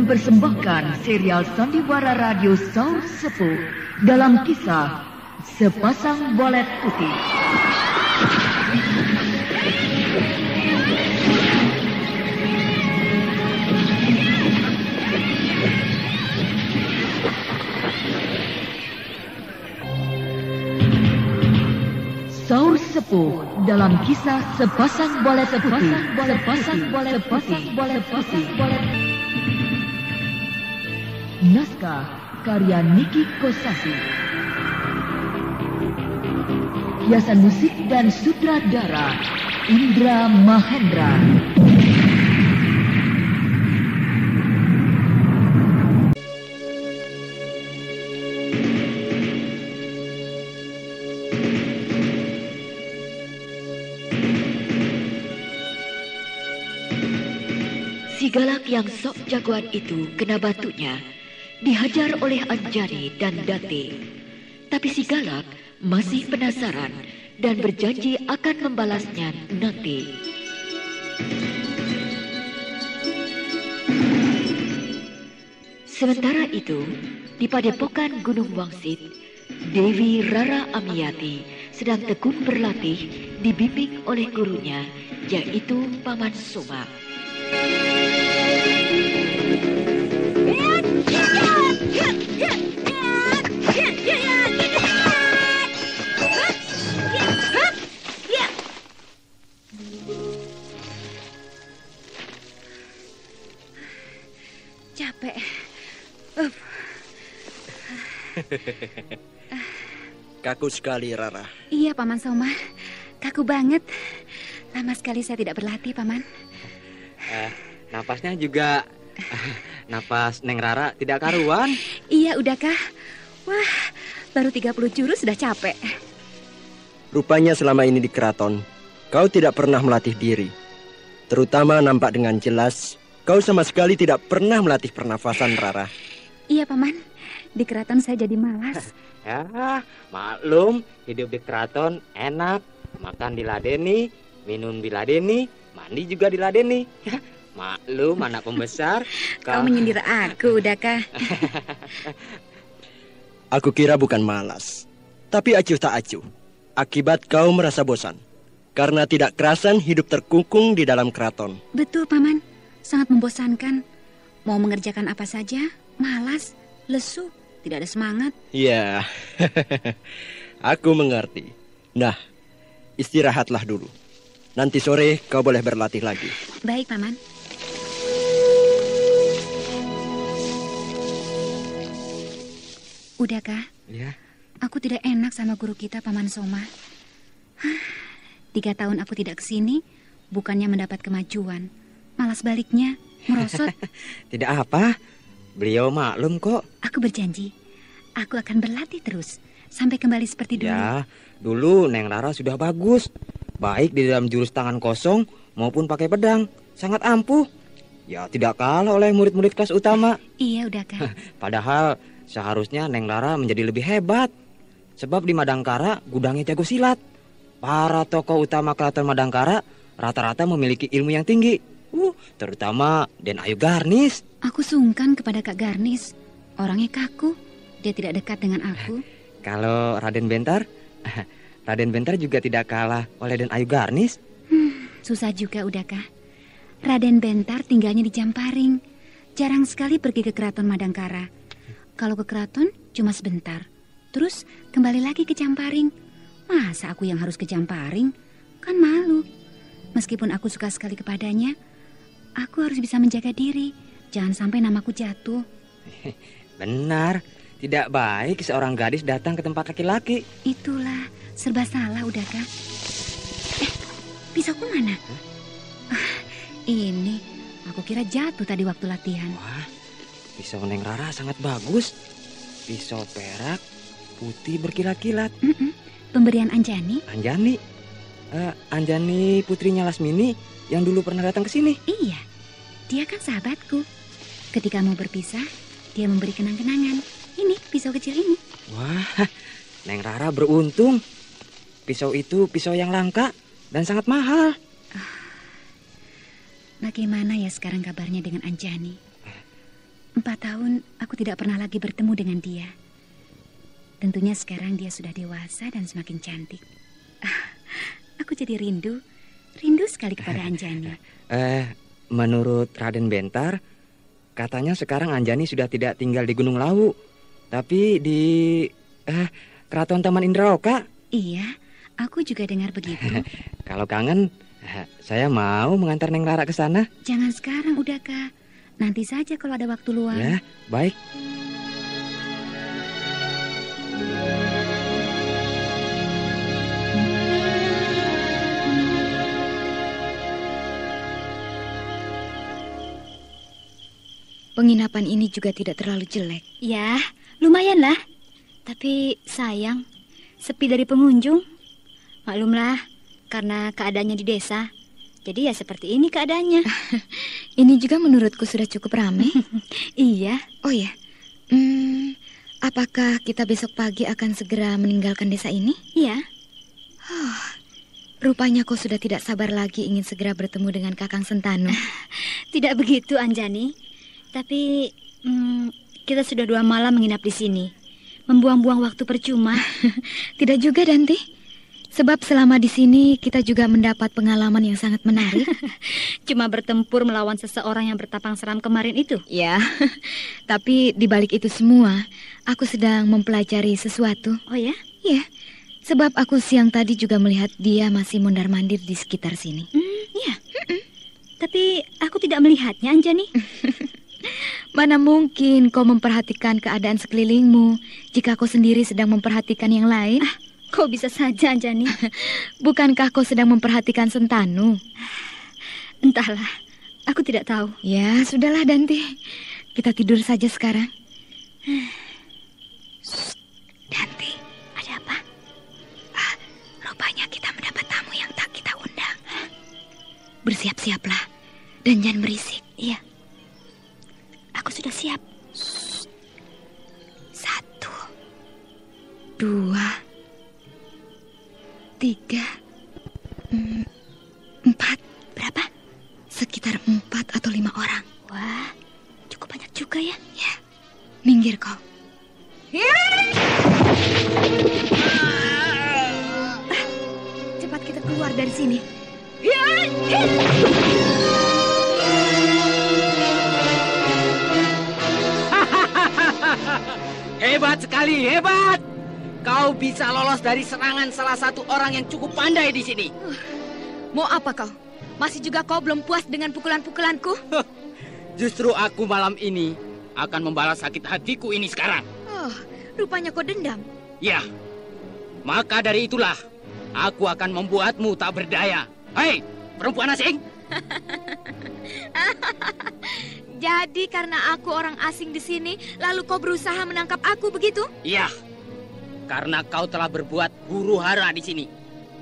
mempersembahkan serial Sandiwara Radio Saur Sepuh dalam kisah Sepasang Walet Putih. Saur Sepuh dalam kisah Sepasang Walet Putih. Naskah karya Niki Kosasi. Hiasan musik dan sutradara Indra Mahendra. Si galak yang sok jagoan itu kena batunya, dihajar oleh Anjani dan Date. Tapi si galak masih penasaran dan berjanji akan membalasnya nanti. Sementara itu, di padepokan Gunung Wangsit, Dewi Rara Amiyati sedang tekun berlatih dibimbing oleh gurunya, yaitu Paman Soma. Capek. Kaku sekali, Rara. Iya, Paman Soma. Kaku banget. Lama sekali saya tidak berlatih, Paman. Napasnya juga napas Neng Rara tidak karuan. Iya, udahkah? Wah, baru 30 jurus sudah capek. Rupanya selama ini di keraton, kau tidak pernah melatih diri. Terutama nampak dengan jelas, kau sama sekali tidak pernah melatih pernafasan, Rara. Iya, Paman. Di keraton saya jadi malas. Ya, maklum, hidup di keraton enak. Makan diladeni, minum diladeni, mandi juga diladeni. Maklum, anak pembesar. Kau menyindir aku, udahkah? Aku kira bukan malas, tapi acuh tak acuh. Akibat kau merasa bosan, karena tidak kerasan hidup terkungkung di dalam keraton. Betul, Paman. Sangat membosankan. Mau mengerjakan apa saja, malas, lesu, tidak ada semangat. Ya, aku mengerti. Nah, istirahatlah dulu. Nanti sore kau boleh berlatih lagi. Baik, Paman. Udahkah? Ya. Aku tidak enak sama guru kita, Paman Soma. 3 tahun aku tidak kesini, bukannya mendapat kemajuan, malah sebaliknya, merosot. Tidak apa, beliau maklum kok. Aku berjanji, aku akan berlatih terus, sampai kembali seperti dulu. Ya, dulu Neng Rara sudah bagus. Baik di dalam jurus tangan kosong maupun pakai pedang, sangat ampuh. Ya, tidak kalah oleh murid-murid kelas utama. Iya, udahkah? Padahal seharusnya Neng Rara menjadi lebih hebat. Sebab di Madangkara gudangnya jago silat. Para tokoh utama keraton Madangkara rata-rata memiliki ilmu yang tinggi. Terutama Den Ayu Garnis. Aku sungkan kepada Kak Garnis. Orangnya kaku. Dia tidak dekat dengan aku. Kalau Raden Bentar, Raden Bentar juga tidak kalah oleh Den Ayu Garnis. Susah juga, udahkah? Raden Bentar tinggalnya di Jamparing. Jarang sekali pergi ke keraton Madangkara. Kalau ke keraton cuma sebentar. Terus kembali lagi ke Jamparing. Masa aku yang harus ke Jamparing? Kan malu. Meskipun aku suka sekali kepadanya, aku harus bisa menjaga diri. Jangan sampai namaku jatuh. Benar, tidak baik seorang gadis datang ke tempat laki-laki. Itulah, serba salah, udahkah? Pisauku mana? Ini, aku kira jatuh tadi waktu latihan. Wah, pisau Neng Rara sangat bagus. Pisau perak, putih berkilat-kilat. Pemberian Anjani? Anjani putrinya Lasmini yang dulu pernah datang ke sini. Iya, dia kan sahabatku. Ketika mau berpisah, dia memberi kenang-kenangan. Ini, pisau kecil ini. Wah, Neng Rara beruntung. Pisau itu pisau yang langka dan sangat mahal. Bagaimana ya sekarang kabarnya dengan Anjani? 4 tahun aku tidak pernah lagi bertemu dengan dia. Tentunya sekarang dia sudah dewasa dan semakin cantik. Aku jadi rindu sekali kepada Anjani. Menurut Raden Bentar, katanya sekarang Anjani sudah tidak tinggal di Gunung Lawu, tapi di Keraton Taman Indraoka. Iya, aku juga dengar begitu. Kalau kangen, saya mau mengantar Neng Lara ke sana. Jangan sekarang, udah Kak. Nanti saja kalau ada waktu luang. Ya, baik. Penginapan ini juga tidak terlalu jelek. Ya, lumayan lah. Tapi sayang, sepi dari pengunjung. Maklumlah, karena keadaannya di desa. Jadi ya seperti ini keadaannya. Ini juga menurutku sudah cukup ramai. Iya. Oh ya, apakah kita besok pagi akan segera meninggalkan desa ini? Iya. Rupanya kau sudah tidak sabar lagi ingin segera bertemu dengan Kakang Sentanu. Tidak begitu, Anjani. Tapi kita sudah 2 malam menginap di sini. Membuang-buang waktu percuma. Tidak juga, Danti. Sebab selama di sini kita juga mendapat pengalaman yang sangat menarik. Cuma bertempur melawan seseorang yang bertapang seram kemarin itu. Ya, tapi di balik itu semua, aku sedang mempelajari sesuatu. Oh ya? Ya, sebab aku siang tadi juga melihat dia masih mondar-mandir di sekitar sini. Iya. Tapi aku tidak melihatnya, Anjani. Mana mungkin kau memperhatikan keadaan sekelilingmu jika kau sendiri sedang memperhatikan yang lain? Kau bisa saja, Anjani. Bukankah kau sedang memperhatikan Sentanu? Entahlah, aku tidak tahu. Ya, sudahlah Danti. Kita tidur saja sekarang. Danti, ada apa? Rupanya kita mendapat tamu yang tak kita undang. Bersiap-siaplah dan jangan berisik. Iya. Aku sudah siap. 1, 2, 3, 4. Berapa? Sekitar 4 atau 5 orang. Wah, cukup banyak juga ya. Ya, minggir kau. Cepat kita keluar dari sini. Hebat sekali, hebat! Kau bisa lolos dari serangan salah satu orang yang cukup pandai di sini. Mau apa kau? Masih juga kau belum puas dengan pukulan-pukulanku? Justru aku malam ini akan membalas sakit hatiku ini sekarang. Oh, rupanya kau dendam. Ya, maka dari itulah aku akan membuatmu tak berdaya. Hei, perempuan asing! Jadi karena aku orang asing di sini, lalu kau berusaha menangkap aku begitu? Iya, karena kau telah berbuat huru hara di sini.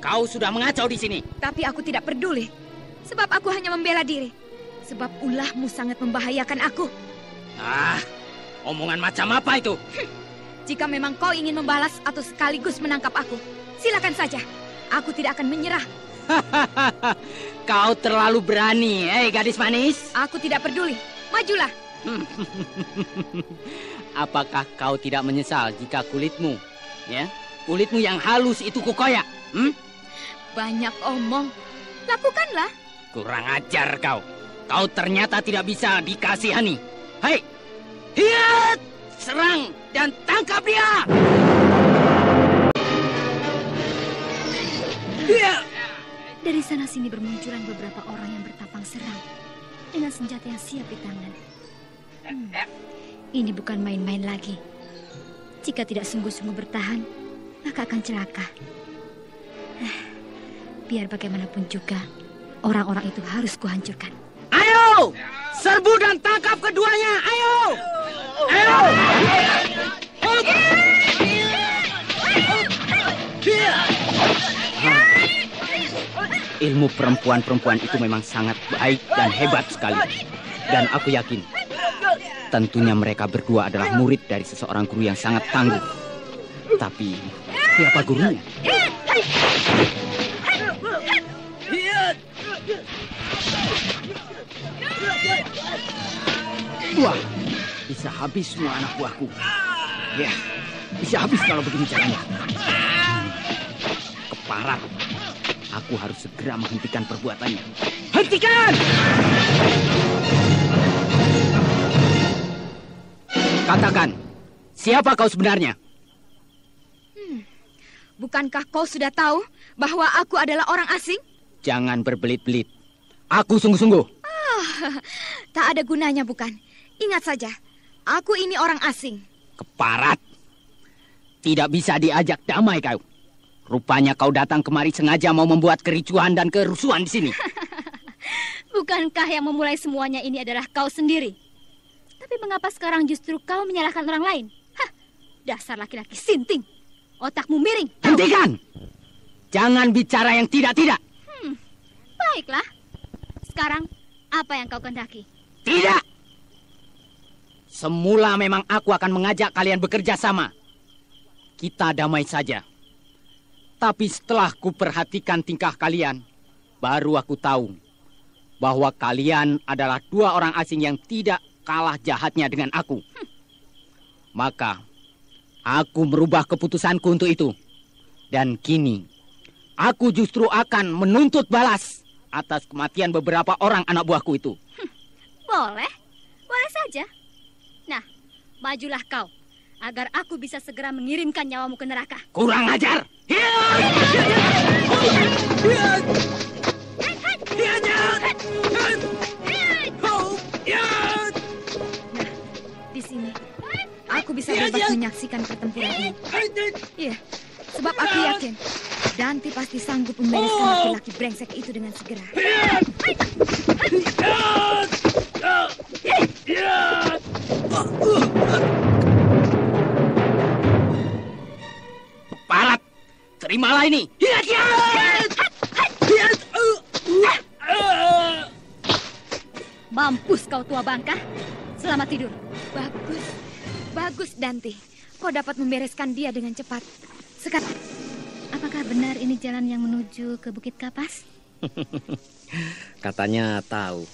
Kau sudah mengacau di sini. Tapi aku tidak peduli, sebab aku hanya membela diri. Sebab ulahmu sangat membahayakan aku. Omongan macam apa itu? Jika memang kau ingin membalas atau sekaligus menangkap aku, silakan saja. Aku tidak akan menyerah. Kau terlalu berani, gadis manis. Aku tidak peduli. Majulah. Apakah kau tidak menyesal jika kulitmu yang halus itu kukoyak? Banyak omong. Lakukanlah. Kurang ajar kau. Kau ternyata tidak bisa dikasihani. Hei, hiat! Serang dan tangkap dia! Dari sana sini bermunculan beberapa orang yang bertapang seram dengan senjata yang siap di tangan. Ini bukan main-main lagi. Jika tidak sungguh-sungguh bertahan, maka akan celaka. Biar bagaimanapun juga, orang-orang itu harus kuhancurkan. Ayo, serbu dan tangkap keduanya. Ayo, ayo. Ilmu perempuan-perempuan itu memang sangat baik dan hebat sekali. Dan aku yakin, tentunya mereka berdua adalah murid dari seseorang guru yang sangat tangguh. Tapi, siapa gurunya? Wah, di bisa habis semua anak buahku. Ya, bisa habis kalau begini caranya. Keparat. Aku harus segera menghentikan perbuatannya. Hentikan! Katakan, siapa kau sebenarnya? Bukankah kau sudah tahu bahwa aku adalah orang asing? Jangan berbelit-belit. Aku sungguh-sungguh. Tak ada gunanya, bukan? Ingat saja, aku ini orang asing. Keparat. Tidak bisa diajak damai kau. Rupanya kau datang kemari sengaja mau membuat kericuhan dan kerusuhan di sini. Bukankah yang memulai semuanya ini adalah kau sendiri? Tapi mengapa sekarang justru kau menyalahkan orang lain? Hah, dasar laki-laki sinting. Otakmu miring. Hentikan! Jangan bicara yang tidak-tidak. Baiklah. Sekarang, apa yang kau kehendaki? Tidak! Semula memang aku akan mengajak kalian bekerja sama. Kita damai saja. Tapi setelah ku perhatikan tingkah kalian, baru aku tahu bahwa kalian adalah dua orang asing yang tidak kalah jahatnya dengan aku. Maka, aku merubah keputusanku untuk itu. Dan kini, aku justru akan menuntut balas atas kematian beberapa orang anak buahku itu. Boleh. Boleh saja. Nah, majulah kau. Agar aku bisa segera mengirimkan nyawamu ke neraka. Kurang ajar! Nah, di sini aku bisa bebas menyaksikan pertempuran ini. Iya, sebab aku yakin Dante pasti sanggup membereskan laki-laki brengsek itu dengan segera. Parat! Terimalah ini! Mampus kau tua bangka. Selamat tidur. Bagus, bagus Dante. Kau dapat membereskan dia dengan cepat. Sekarang, Apakah benar ini jalan yang menuju ke Bukit Kapas? Katanya tahu.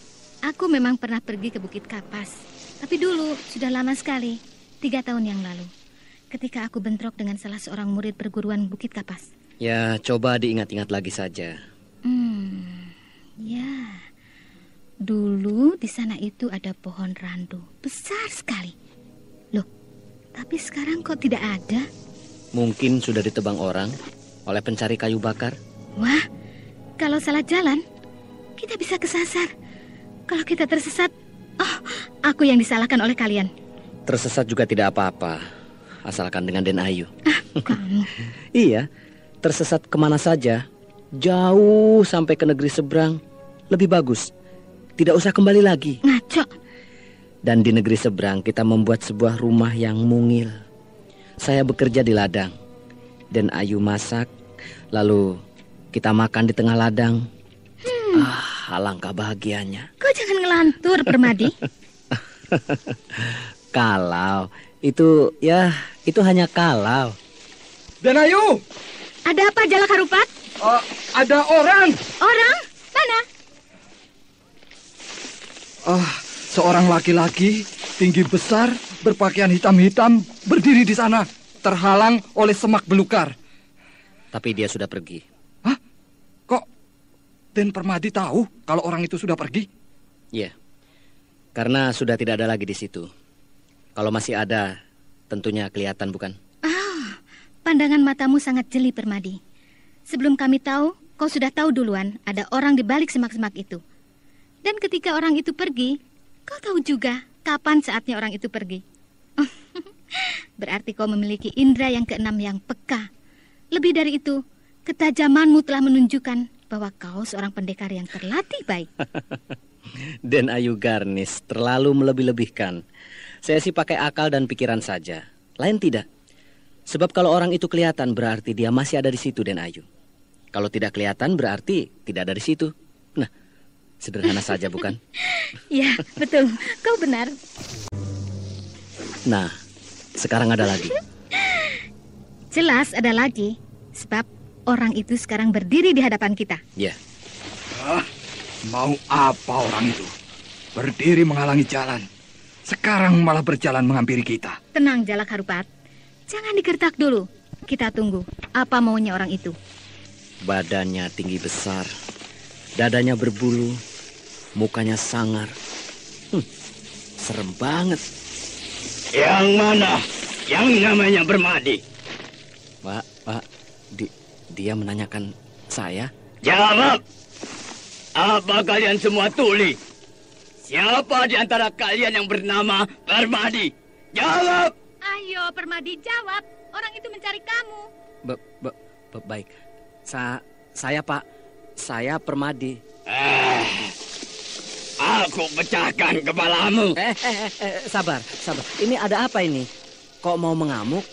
Aku memang pernah pergi ke Bukit Kapas. Tapi dulu, sudah lama sekali. 3 tahun yang lalu. Ketika aku bentrok dengan salah seorang murid perguruan Bukit Kapas. Ya, coba diingat-ingat lagi saja. Ya. Dulu di sana itu ada pohon randu. Besar sekali. Loh, tapi sekarang kok tidak ada? Mungkin sudah ditebang orang oleh pencari kayu bakar. Wah, kalau salah jalan, kita bisa kesasar. Kalau kita tersesat, aku yang disalahkan oleh kalian. Tersesat juga tidak apa-apa, asalkan dengan Den Ayu. Kamu. Iya, tersesat kemana saja, jauh sampai ke negeri seberang, lebih bagus. Tidak usah kembali lagi. Ngaco. Dan di negeri seberang kita membuat sebuah rumah yang mungil. Saya bekerja di ladang, Den Ayu masak, lalu kita makan di tengah ladang. Alangkah bahagianya. Kau jangan ngelantur, Permadi. Kalau itu, ya itu hanya kalau. Den Ayu, Ada apa, Jalak Harupat? ada orang. Orang? Mana? Seorang laki-laki tinggi besar berpakaian hitam-hitam berdiri di sana, terhalang oleh semak belukar. Tapi dia sudah pergi. Hah? Kok Den Permadi tahu kalau orang itu sudah pergi? Iya, karena sudah tidak ada lagi di situ. Kalau masih ada, tentunya kelihatan, bukan? Pandangan matamu sangat jeli, Permadi. Sebelum kami tahu, kau sudah tahu duluan ada orang di balik semak-semak itu. Dan ketika orang itu pergi, kau tahu juga kapan saatnya orang itu pergi. Berarti kau memiliki indera yang keenam yang peka. Lebih dari itu, ketajamanmu telah menunjukkan bahwa kau seorang pendekar yang terlatih baik. Den Ayu Garnis terlalu melebih-lebihkan. Saya sih pakai akal dan pikiran saja. Lain tidak. Sebab kalau orang itu kelihatan berarti dia masih ada di situ, Den Ayu. Kalau tidak kelihatan berarti tidak ada di situ. Nah, sederhana saja, bukan? Ya, betul. Kau benar. Nah, sekarang ada lagi. Jelas ada lagi. Sebab orang itu sekarang berdiri di hadapan kita. Ya, Mau apa orang itu? Berdiri menghalangi jalan. sekarang malah berjalan menghampiri kita. Tenang, Jalak Harupat. Jangan digertak dulu. Kita tunggu. Apa maunya orang itu? Badannya tinggi besar, dadanya berbulu, mukanya sangar. Serem banget. Yang mana? Yang namanya Permadi. Pak, dia menanyakan saya. Jawab. Apa kalian semua tuli? Siapa di antara kalian yang bernama Permadi? Jawab. Ayo, Permadi, jawab. Orang itu mencari kamu. Baik. Saya, Pak. Saya Permadi. Aku pecahkan kepalamu. Sabar. Ini ada apa ini? Kok mau mengamuk?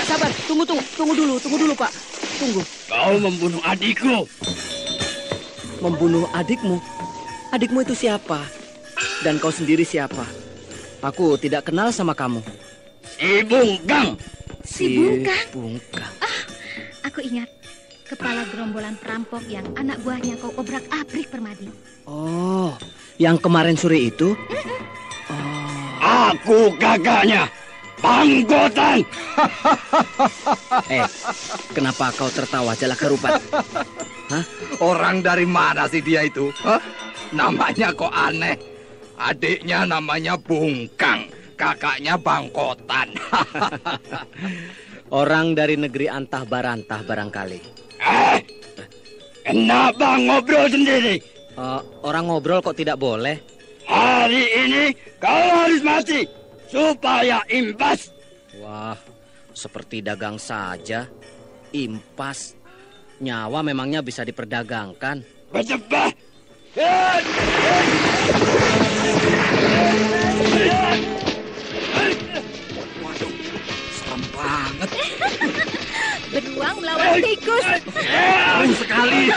Sabar. Tunggu dulu, Pak. Tunggu. Kau membunuh adikku. Membunuh adikmu? Adikmu itu siapa? Dan kau sendiri siapa? Aku tidak kenal sama kamu. Si Bungkang. Si Bungkang? Aku ingat. Kepala gerombolan perampok yang anak buahnya kau obrak-abrik, Permadi. Oh, yang kemarin sore itu? Aku kakaknya, Bangkotan. Kenapa kau tertawa, Jalak Harupat? Hah? Orang dari mana sih dia itu? Namanya kok aneh. Adiknya namanya Bungkang, kakaknya Bangkotan. Orang dari negeri antah barantah barangkali. Kenapa ngobrol sendiri? Orang ngobrol kok tidak boleh? Hari ini kau harus mati supaya impas. Wah, seperti dagang saja. Impas. Nyawa memangnya bisa diperdagangkan. Berjebah. Waduh, serem banget. Beruang melawan tikus. Serem sekali.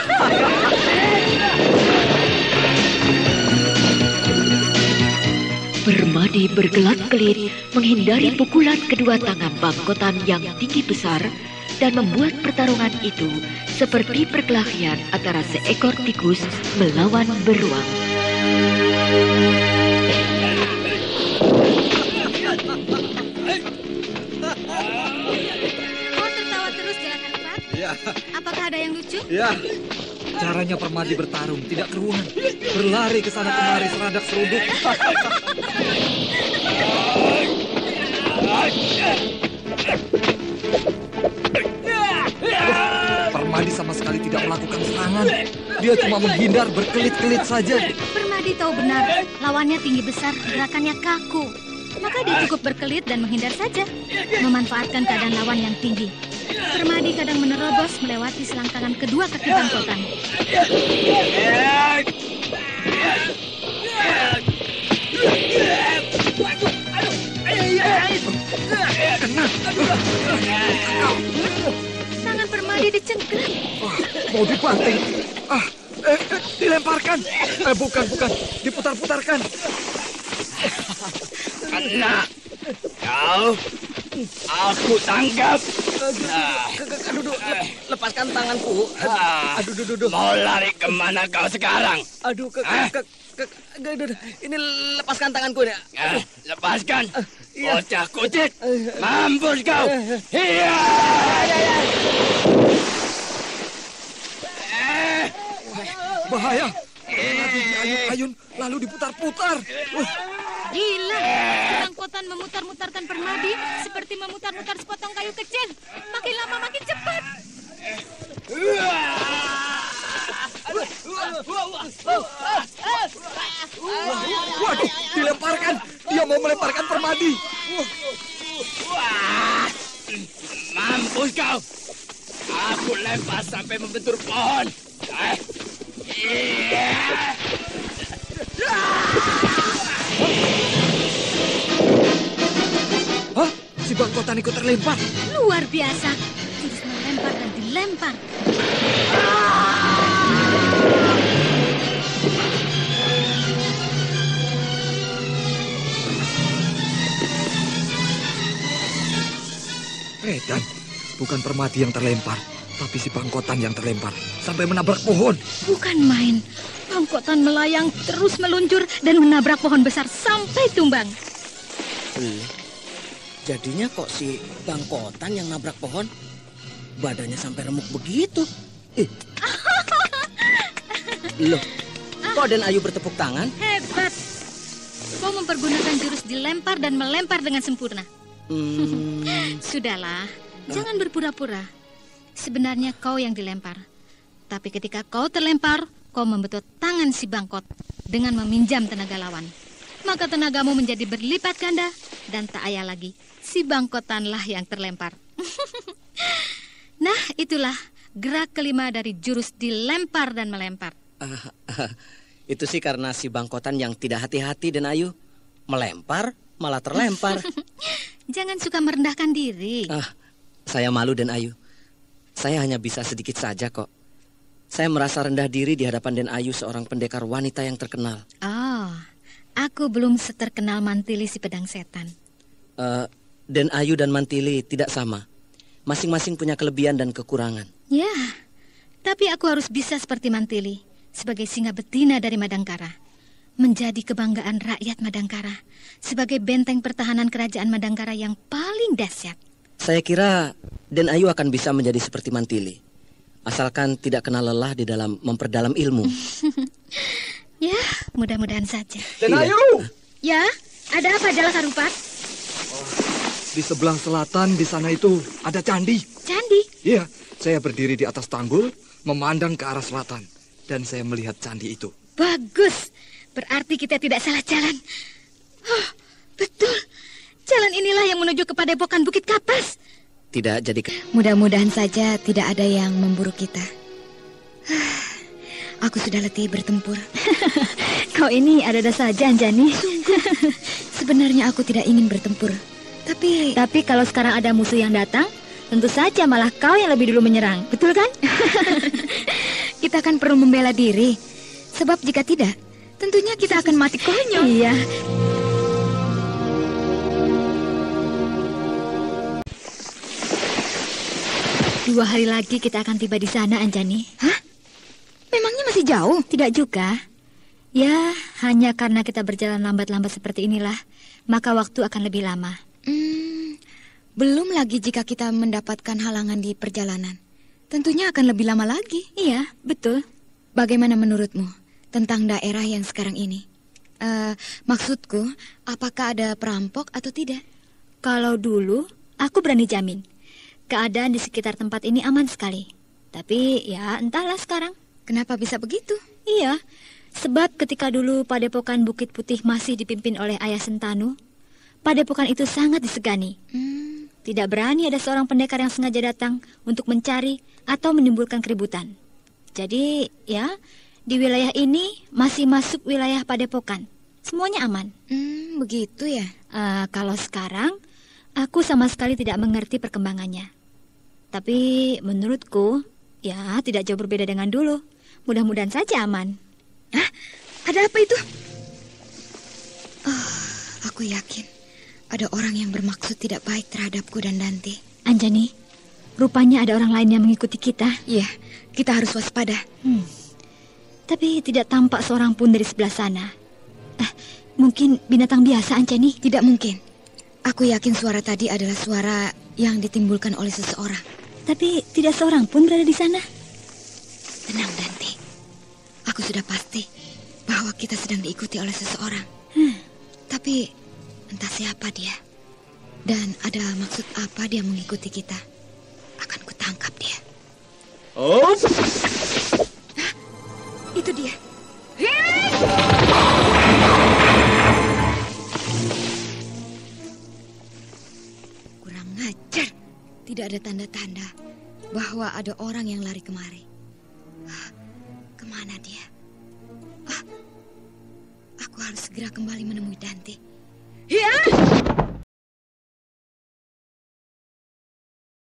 Permadi bergelat-gelit menghindari pukulan kedua tangan Bangkotan yang tinggi besar dan membuat pertarungan itu seperti perkelahian antara seekor tikus melawan beruang. Kau tertawa terus, Jalak Harupat? Ya. Apakah ada yang lucu? Ya, caranya Permadi bertarung tidak keruan. Berlari ke sana kemari seradak seruduk. Permadi sama sekali tidak melakukan serangan. Dia cuma menghindar berkelit-kelit saja. Permadi tahu benar, lawannya tinggi besar, gerakannya kaku. Maka dia cukup berkelit dan menghindar saja, memanfaatkan keadaan lawan yang tinggi. Permadi kadang menerobos melewati selangkangan kedua kaki Bangkotan. Tangan Permadi dicengkram. Mau dibanting. Dilemparkan. Bukan. Diputar-putarkan. Kena. Kau. Aku tangkap. Aduh, lepaskan tanganku. Aduh. Mau lari kemana kau sekarang? Aduh, ini lepaskan tanganku ya. Lepaskan. Bocah kucing. Mampus kau. Iya. Bahaya. Permadi diayun-ayun lalu diputar-putar. Gila, Bangkotan memutar-mutarkan Permadi seperti memutar-mutar sepotong kayu kecil. Makin lama makin cepat. Waduh, dilemparkan. Dia mau melemparkan Permadi. Mampus kau. Aku lempar sampai membentur pohon. Hah? Si Bangkotan ikut terlempar. Luar biasa. Jurus melempar dan dilempar. Dan bukan Permadi yang terlempar, tapi si Bangkotan yang terlempar sampai menabrak pohon. Bukan main. Bangkotan melayang terus meluncur dan menabrak pohon besar sampai tumbang. Jadinya kok si Bangkotan yang nabrak pohon? Badannya sampai remuk begitu. Loh, kok Den Ayu bertepuk tangan? Hebat. Kau mempergunakan jurus dilempar dan melempar dengan sempurna. Sudahlah, jangan berpura-pura. Sebenarnya kau yang dilempar. Tapi ketika kau terlempar, kau membetot tangan si Bangkot dengan meminjam tenaga lawan. Maka tenagamu menjadi berlipat ganda dan tak ayah lagi. Si Bangkotanlah yang terlempar. Nah, itulah gerak kelima dari jurus dilempar dan melempar. Itu sih karena si Bangkotan yang tidak hati-hati Den Ayu. Melempar, malah terlempar. Jangan suka merendahkan diri. Saya malu Den Ayu. Saya hanya bisa sedikit saja kok. Saya merasa rendah diri di hadapan Den Ayu, seorang pendekar wanita yang terkenal. Oh, aku belum seterkenal Mantili si pedang setan. Den Ayu dan Mantili tidak sama. Masing-masing punya kelebihan dan kekurangan. Ya, tapi aku harus bisa seperti Mantili, sebagai singa betina dari Madangkara. Menjadi kebanggaan rakyat Madangkara, sebagai benteng pertahanan kerajaan Madangkara yang paling dahsyat. Saya kira Den Ayu akan bisa menjadi seperti Mantili, asalkan tidak kenal lelah di dalam memperdalam ilmu. Ya, mudah-mudahan saja. Den Ayu! Ya, ada apa Jalak Harupat? Di sebelah selatan di sana itu ada candi. Candi? Iya, saya berdiri di atas tanggul, memandang ke arah selatan, dan saya melihat candi itu. Bagus, berarti kita tidak salah jalan. Oh, betul, jalan inilah yang menuju ke Padepokan Bukit Kapas. Tidak jadi... Mudah-mudahan saja tidak ada yang memburu kita. Aku sudah letih bertempur. Kau ini ada-ada saja, Anjani. Sungguh, sebenarnya aku tidak ingin bertempur. Tapi kalau sekarang ada musuh yang datang, tentu saja malah kau yang lebih dulu menyerang. Betul kan? Kita kan perlu membela diri. Sebab jika tidak, tentunya kita akan mati konyol. Iya. Dua hari lagi kita akan tiba di sana, Anjani. Hah? Memangnya masih jauh? Tidak juga. Ya, hanya karena kita berjalan lambat-lambat seperti inilah, maka waktu akan lebih lama. Belum lagi jika kita mendapatkan halangan di perjalanan. Tentunya akan lebih lama lagi. Iya, betul. Bagaimana menurutmu tentang daerah yang sekarang ini? Maksudku, apakah ada perampok atau tidak? Kalau dulu, aku berani jamin. Keadaan di sekitar tempat ini aman sekali. Tapi ya entahlah sekarang. Kenapa bisa begitu? Iya, sebab ketika dulu Padepokan Bukit Putih masih dipimpin oleh Ayah Sentanu, Padepokan itu sangat disegani. Tidak berani ada seorang pendekar yang sengaja datang untuk mencari atau menimbulkan keributan. Jadi ya, di wilayah ini masih masuk wilayah Padepokan. Semuanya aman. Begitu ya? Kalau sekarang, aku sama sekali tidak mengerti perkembangannya. Tapi menurutku, ya tidak jauh berbeda dengan dulu. Mudah-mudahan saja aman. Hah? Ada apa itu? Aku yakin ada orang yang bermaksud tidak baik terhadapku dan Dante. Anjani, rupanya ada orang lain yang mengikuti kita. Iya, kita harus waspada. Tapi tidak tampak seorang pun dari sebelah sana. Mungkin binatang biasa, Anjani. Tidak mungkin. Aku yakin suara tadi adalah suara yang ditimbulkan oleh seseorang. Tapi tidak seorang pun berada di sana. Tenang, Dante. Aku sudah pasti bahwa kita sedang diikuti oleh seseorang. Tapi entah siapa dia dan ada maksud apa dia mengikuti kita. Akan kutangkap dia. Oh, Itu dia. Kurang ngajar. Tidak ada tanda-tanda bahwa ada orang yang lari kemari. Kemana dia? Aku harus segera kembali menemui Dante. Ya!